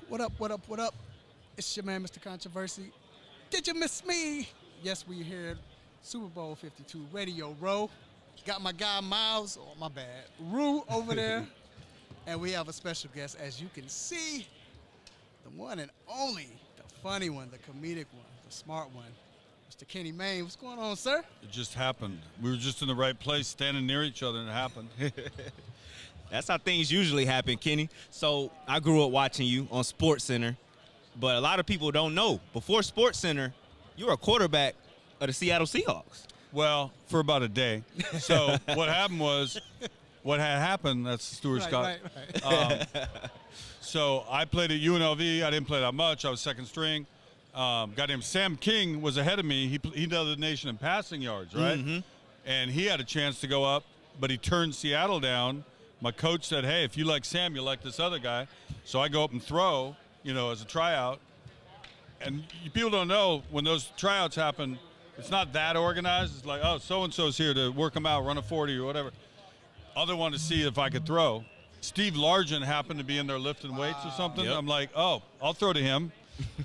What up, what up, what up? It's your man, Mr. Controversy. Did you miss me? Yes, we here at Super Bowl 52 Radio Row. Got my guy Miles, oh my bad, Rue over there. And we have a special guest, as you can see, the one and only, the funny one, the comedic one, the smart one, Mr. Kenny Mayne. What's going on, sir? It just happened. We were just in the right place, standing near each other, and it happened. That's how things usually happen, Kenny. So I grew up watching you on SportsCenter, but a lot of people don't know. Before SportsCenter, you were a quarterback of the Seattle Seahawks. Well, for about a day. So what happened was, what had happened, that's Stuart Scott. Right. So I played at UNLV. I didn't play that much. I was second string. Guy named Sam King was ahead of me. He led the nation in passing yards, right? Mm-hmm. And he had a chance to go up, but he turned Seattle down. My coach said, hey, if you like Sam, you like this other guy. So I go up and throw, as a tryout. And people don't know, when those tryouts happen, it's not that organized. It's like, oh, so-and-so's here to work them out, run a 40 or whatever. Other one to see if I could throw. Steve Largent happened to be in there lifting weights or something. Yep. I'm like, oh, I'll throw to him.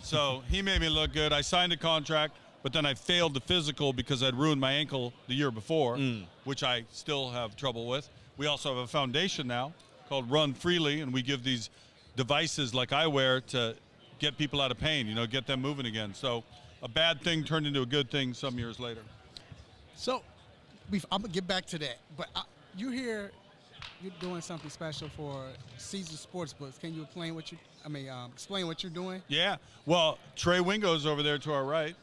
So he made me look good. I signed a contract, but then I failed the physical because I'd ruined my ankle the year before, which I still have trouble with. We also have a foundation now called Run Freely, and we give these devices like I wear to get people out of pain, get them moving again. So a bad thing turned into a good thing some years later. So, I'm going to get back to that. But you're here, you're doing something special for Caesar Sportsbooks. Can you explain what you're doing? Yeah. Well, Trey Wingo's over there to our right,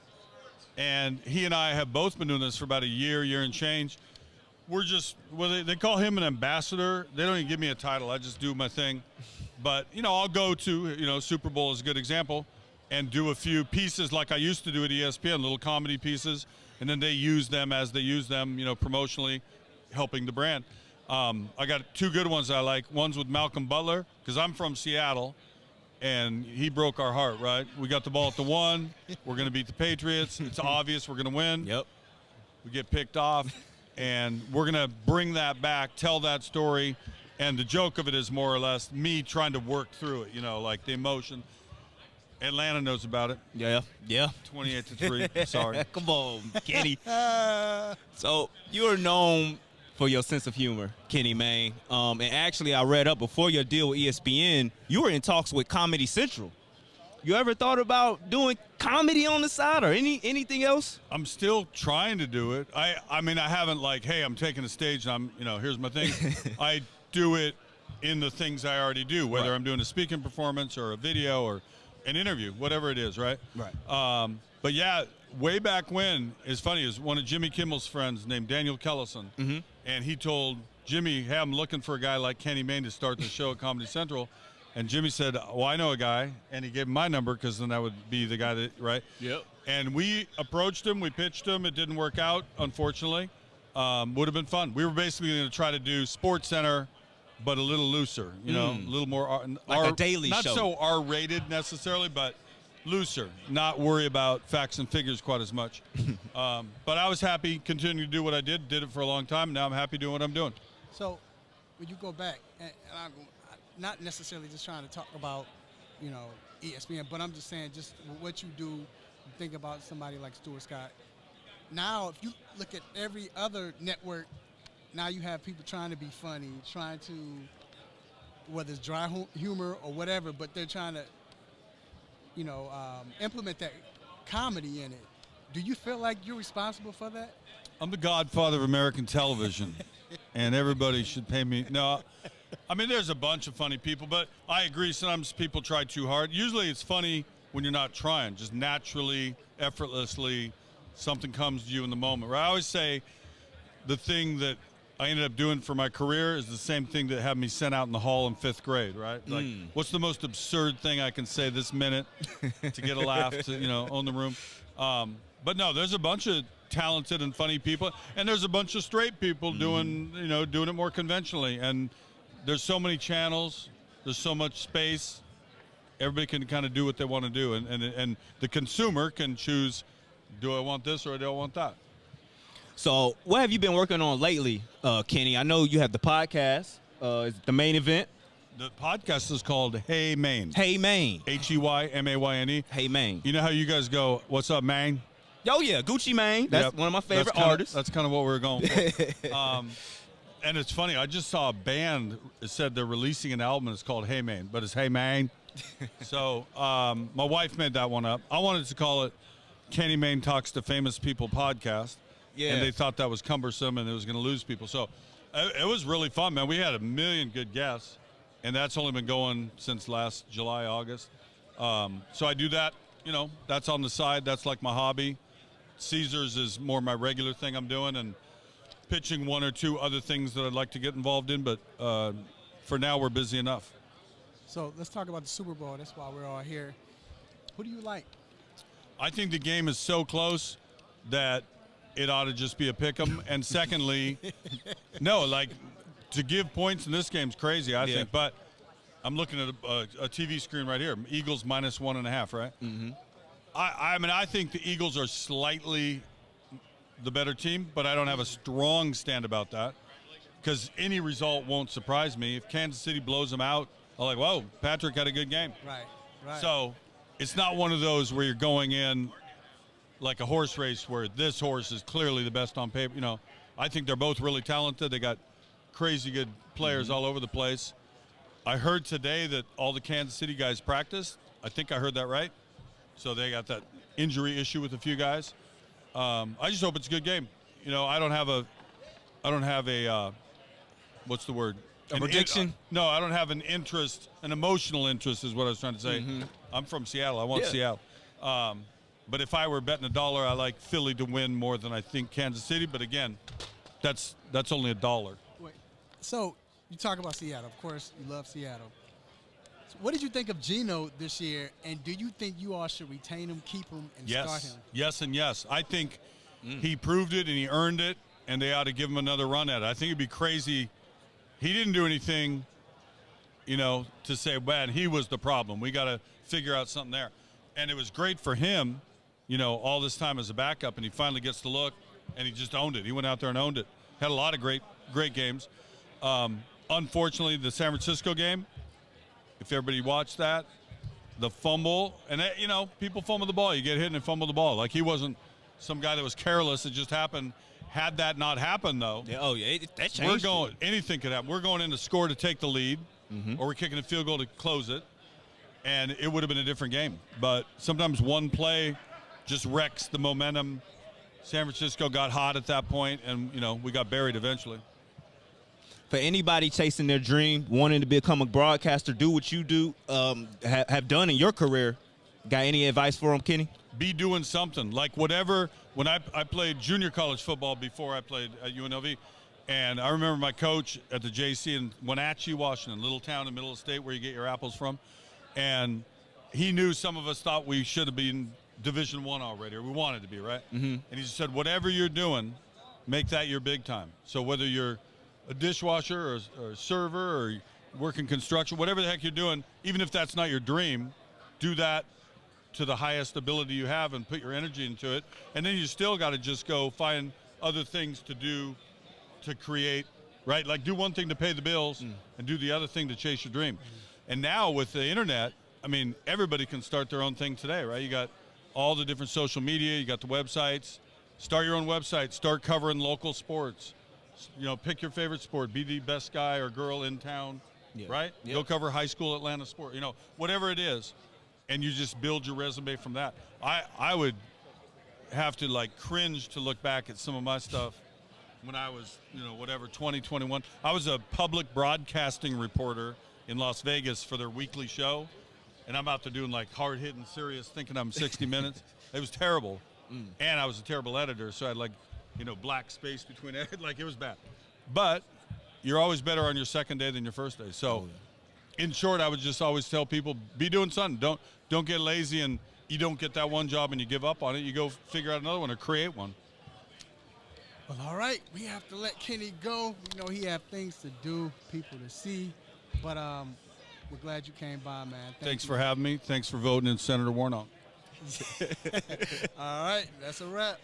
and he and I have both been doing this for about a year and change. We're just, they call him an ambassador. They don't even give me a title. I just do my thing. But, I'll go to, Super Bowl is a good example, and do a few pieces like I used to do at ESPN, little comedy pieces, and then they use them as they use them, promotionally, helping the brand. I got two good ones I like. One's with Malcolm Butler, because I'm from Seattle, and he broke our heart, right? We got the ball at the 1. We're going to beat the Patriots. It's obvious we're going to win. Yep. We get picked off, and we're going to bring that back, tell that story, and the joke of it is more or less me trying to work through it, like the emotion. Atlanta knows about it. Yeah. 28-3. Sorry. Come on, Kenny. So you are known for your sense of humor, Kenny Mayne. And actually, I read up before your deal with ESPN, you were in talks with Comedy Central. You ever thought about doing comedy on the side or anything else? I'm still trying to do it. I haven't hey, I'm taking the stage and here's my thing. I do it in the things I already do, whether Right. I'm doing a speaking performance or a video or an interview, whatever it is, right? Right. But yeah, way back when, it's funny, is one of Jimmy Kimmel's friends named Daniel Kellison, and he told Jimmy, hey, I'm looking for a guy like Kenny Mayne to start the show at Comedy Central. And Jimmy said, well, I know a guy, and he gave him my number because then that would be the guy that, right? Yep. And we approached him, we pitched him, it didn't work out, unfortunately. Would have been fun. We were basically going to try to do SportsCenter, but a little looser, a little more Like a daily not show. Not so R-rated necessarily, but looser. Not worry about facts and figures quite as much. But I was happy continuing to do what I did it for a long time. Now I'm happy doing what I'm doing. So, when you go back, and I'm not necessarily just trying to talk about, ESPN, but I'm just saying just what you do, think about somebody like Stuart Scott. Now, if you look at every other network, now you have people trying to be funny, trying to, whether it's dry humor or whatever, but they're trying to, implement that comedy in it. Do you feel like you're responsible for that? I'm the godfather of American television, and everybody should pay me. No, there's a bunch of funny people, but I agree sometimes people try too hard. Usually it's funny when you're not trying, just naturally, effortlessly, something comes to you in the moment. Right? I always say the thing that I ended up doing for my career is the same thing that had me sent out in the hall in 5th grade, right? Like, what's the most absurd thing I can say this minute to get a laugh, to, own the room? But no, there's a bunch of talented and funny people, and there's a bunch of straight people doing it more conventionally. And there's so many channels, there's so much space. Everybody can kind of do what they want to do, and the consumer can choose, do I want this or do I want that? So what have you been working on lately, Kenny? I know you have the podcast, it's the Main Event. The podcast is called Hey Mayne. Hey, Mayne. Heymayne. Hey, Mayne. You know how you guys go, what's up, Mayne? Oh, yeah, Gucci Mane. That's Yep. one of my favorite That's artists. That's kind of what we're going for. And it's funny. I just saw a band that said they're releasing an album. It's called Hey Mayne, but it's Hey Mayne. So my wife made that one up. I wanted to call it Kenny Mayne Talks to Famous People podcast. Yeah. And they thought that was cumbersome and it was going to lose people. So it was really fun, man. We had 1 million good guests, and that's only been going since last July, August. So I do that, you know, that's on the side. That's like my hobby. Caesars is more my regular thing I'm doing, and pitching 1 or 2 other things that I'd like to get involved in, but for now we're busy enough. So let's talk about the Super Bowl. That's why we're all here. Who do you like? I think the game is so close that it ought to just be a pick 'em. And secondly, no, like to give points in this game's crazy, I think. But I'm looking at a TV screen right here. Eagles -1.5, right? Mm-hmm. I mean, I think the Eagles are slightly the better team, but I don't have a strong stand about that because any result won't surprise me. If Kansas City blows them out, I'm like, whoa, Patrick had a good game. Right. So it's not one of those where you're going in like a horse race where this horse is clearly the best on paper. You know, I think they're both really talented. They got crazy good players all over the place. I heard today that all the Kansas City guys practiced. I think I heard that right. So they got that injury issue with a few guys. I just hope it's a good game. You know, I don't have a what's the word? A prediction? No, I don't have an interest, an emotional interest is what I was trying to say. Mm-hmm. I'm from Seattle. I want Seattle. But if I were betting $1, I like Philly to win more than I think Kansas City. But again, that's only $1. Wait. So you talk about Seattle. Of course, you love Seattle. So what did you think of Geno this year? And do you think you all should retain him, keep him, and start him? Yes, and yes. I think he proved it and he earned it, and they ought to give him another run at it. I think it'd be crazy. He didn't do anything, you know, to say, man, he was the problem. We got to figure out something there. And it was great for him, you know, all this time as a backup, and he finally gets to look, and he just owned it. He went out there and owned it. Had a lot of great games. Unfortunately, the San Francisco game, if everybody watched that, the fumble, and that, you know, people fumble the ball. You get hit and fumble the ball. Like he wasn't some guy that was careless. It just happened. Had that not happened, though, That changed. Anything could happen. We're going in to score to take the lead, or we're kicking a field goal to close it, and it would have been a different game. But sometimes one play just wrecks the momentum. San Francisco got hot at that point, and, you know, we got buried eventually. For anybody chasing their dream, wanting to become a broadcaster, do what you do, have done in your career, got any advice for them, Kenny? Be doing something. Like whatever. When I played junior college football before I played at UNLV, and I remember my coach at the JC in Wenatchee, Washington, little town in the middle of the state where you get your apples from, and he knew some of us thought we should have been Division I already, or we wanted to be, right? Mm-hmm. And he just said, whatever you're doing, make that your big time. So whether you're a dishwasher or a server or working construction, whatever the heck you're doing, even if that's not your dream, do that to the highest ability you have and put your energy into it. And then you still got to just go find other things to do to create, right? Like do one thing to pay the bills and do the other thing to chase your dream. And now with the internet, I mean, everybody can start their own thing today, right? You got all the different social media, you got the websites. Start your own website, start covering local sports. You know, pick your favorite sport, be the best guy or girl in town, right? Yep. Go cover high school Atlanta sport, you know, whatever it is. And you just build your resume from that. I would have to like cringe to look back at some of my stuff when I was, 20, 21. I was a public broadcasting reporter in Las Vegas for their weekly show. And I'm out there doing like hard-hitting, serious, thinking I'm 60 Minutes. It was terrible. And I was a terrible editor, so I had like, black space between it. Like it was bad. But you're always better on your second day than your first day. So in short, I would just always tell people, be doing something. Don't get lazy and you don't get that one job and you give up on it. You go figure out another one or create one. Well, all right. We have to let Kenny go. We know he have things to do, people to see. But we're glad you came by, man. Thanks for having me. Thanks for voting in Senator Warnock. All right. That's a wrap.